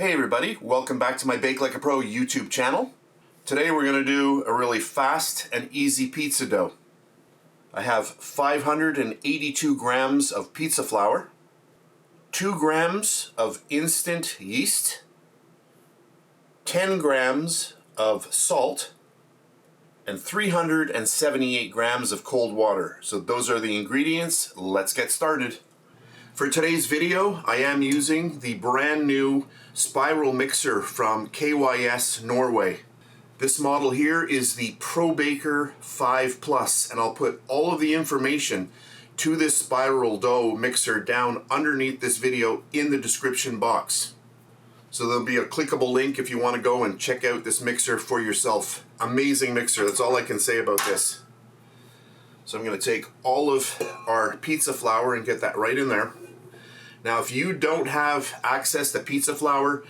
Hey everybody, welcome back to my Bake Like a Pro YouTube channel. Today we're going to do a really fast and easy pizza dough. I have 582 grams of pizza flour, 2 grams of instant yeast, 10 grams of salt, and 378 grams of cold water. So those are the ingredients. Let's get started. For today's video, I am using the brand new spiral mixer from KYS Norway. This model here is the Pro Baker 5 Plus, and I'll put all of the information to this spiral dough mixer down underneath this video in the description box. So there'll be a clickable link if you want to go and check out this mixer for yourself. Amazing mixer, that's all I can say about this. So I'm going to take all of our pizza flour and get that right in there. Now if you don't have access to pizza flour,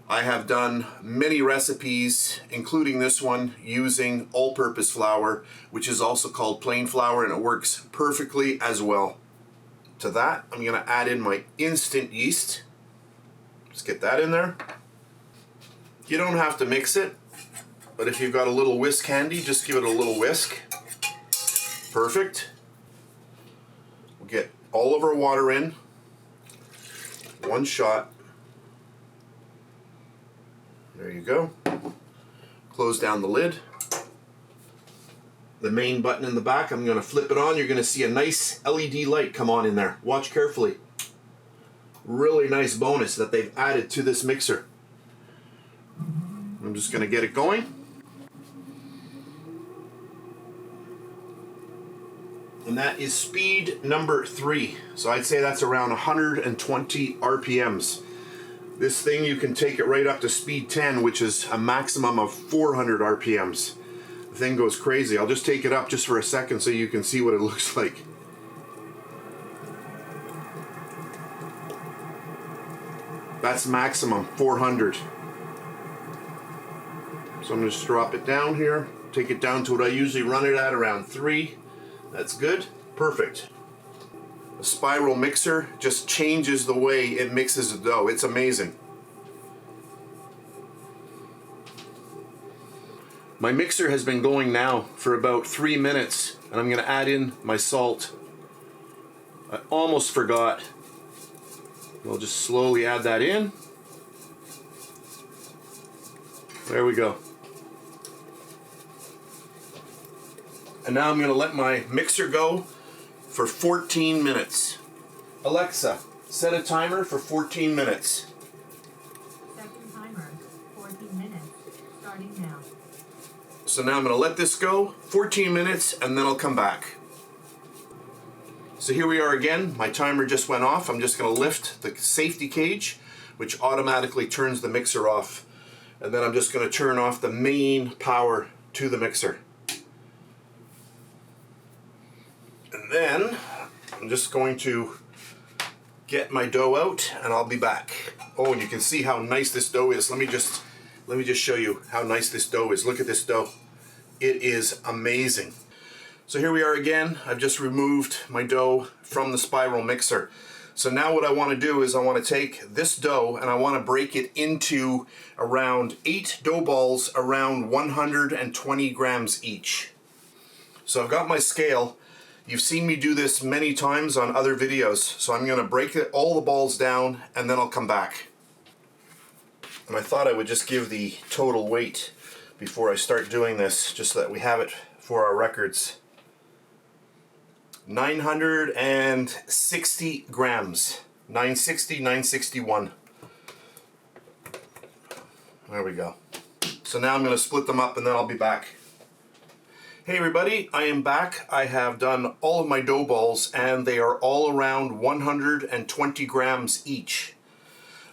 I have done many recipes, including this one, using all-purpose flour, which is also called plain flour, and it works perfectly as well. To that, I'm going to add in my instant yeast. Just get that in there. You don't have to mix it, but if you've got a little whisk handy, just give it a little whisk. Perfect. We'll get all of our water in. One shot. There you go. Close down the lid. The main button in the back, I'm going to flip it on. You're going to see a nice LED light come on in there. Watch carefully. Really nice bonus that they've added to this mixer. I'm just going to get it going. And that is speed number 3. So I'd say that's around 120 RPMs. This thing, you can take it right up to speed 10, which is a maximum of 400 RPMs. The thing goes crazy. I'll just take it up just for a second so you can see what it looks like. That's maximum 400. So I'm going to just drop it down here. Take it down to what I usually run it at, around 3. That's good. Perfect. The spiral mixer just changes the way it mixes the dough. It's amazing. My mixer has been going now for about 3 minutes, and I'm going to add in my salt. I almost forgot. I'll just slowly add that in. There we go. And now I'm going to let my mixer go for 14 minutes. Alexa, set a timer for 14 minutes. Second timer, 14 minutes, starting now. So now I'm going to let this go 14 minutes and then I'll come back. So here we are again. My timer just went off. I'm just going to lift the safety cage, which automatically turns the mixer off. And then I'm just going to turn off the main power to the mixer. And then I'm just going to get my dough out and I'll be back. Oh, and you can see how nice this dough is. Let me just show you how nice this dough is. Look at this dough. It is amazing. So here we are again. I've just removed my dough from the spiral mixer. So now what I want to do is I want to take this dough and I want to break it into around 8 dough balls around 120 grams each. So I've got my scale. You've seen me do this many times on other videos, so I'm going to break all the balls down and then I'll come back. And I thought I would just give the total weight before I start doing this, just so that we have it for our records. 960 grams. 960, 961. There we go. So now I'm going to split them up and then I'll be back. Hey everybody, I am back. I have done all of my dough balls and they are all around 120 grams each.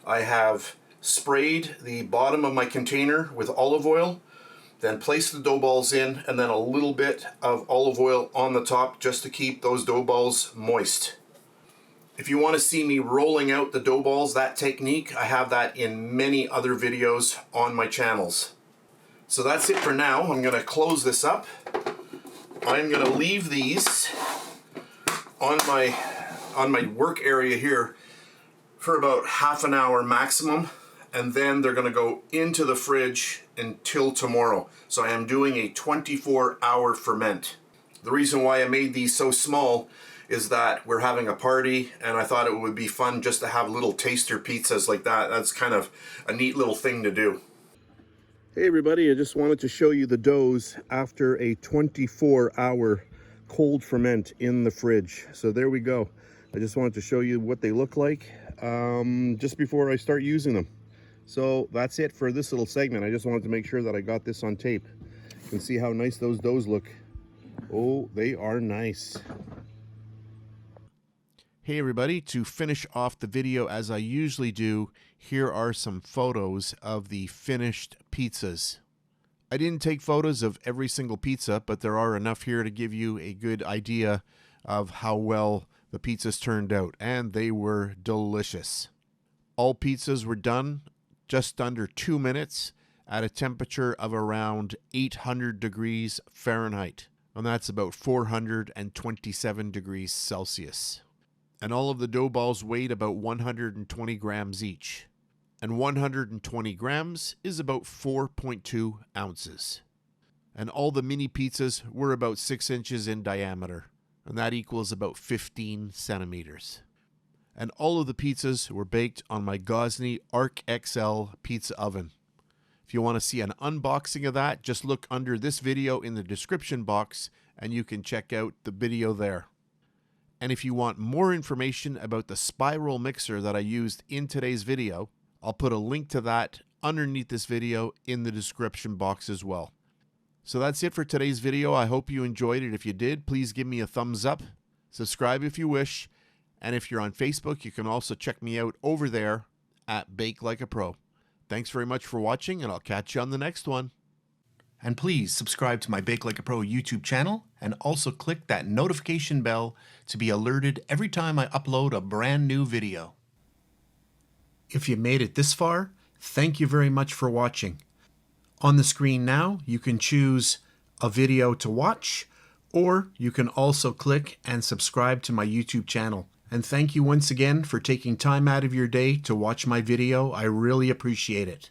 I have sprayed the bottom of my container with olive oil, then placed the dough balls in, and then a little bit of olive oil on the top just to keep those dough balls moist. If you want to see me rolling out the dough balls, that technique, I have that in many other videos on my channels. So that's it for now. I'm going to close this up. I'm going to leave these on my work area here for about half an hour maximum, and then they're going to go into the fridge until tomorrow. So I am doing a 24-hour ferment. The reason why I made these so small is that we're having a party, and I thought it would be fun just to have little taster pizzas like that. That's kind of a neat little thing to do. Hey everybody, I just wanted to show you the doughs after a 24-hour cold ferment in the fridge. So there we go. I just wanted to show you what they look like just before I start using them. So that's it for this little segment. I just wanted to make sure that I got this on tape. You can see how nice those doughs look. Oh, they are nice. Hey everybody, to finish off the video as I usually do, here are some photos of the finished pizzas. I didn't take photos of every single pizza, but there are enough here to give you a good idea of how well the pizzas turned out, and they were delicious. All pizzas were done just under 2 minutes at a temperature of around 800 degrees Fahrenheit, and that's about 427 degrees Celsius. And all of the dough balls weighed about 120 grams each. And 120 grams is about 4.2 ounces. And all the mini pizzas were about 6 inches in diameter, and that equals about 15 centimeters. And all of the pizzas were baked on my Gozney Arc XL pizza oven. If you want to see an unboxing of that, just look under this video in the description box and you can check out the video there. And if you want more information about the spiral mixer that I used in today's video, I'll put a link to that underneath this video in the description box as well. So that's it for today's video. I hope you enjoyed it. If you did, please give me a thumbs up, subscribe if you wish, and if you're on Facebook, you can also check me out over there at BakeLikeAPro. Thanks very much for watching, and I'll catch you on the next one. And please subscribe to my BakeLikeAPro YouTube channel and also click that notification bell to be alerted every time I upload a brand new video. If you made it this far, thank you very much for watching. On the screen now, you can choose a video to watch, or you can also click and subscribe to my YouTube channel. And thank you once again for taking time out of your day to watch my video. I really appreciate it.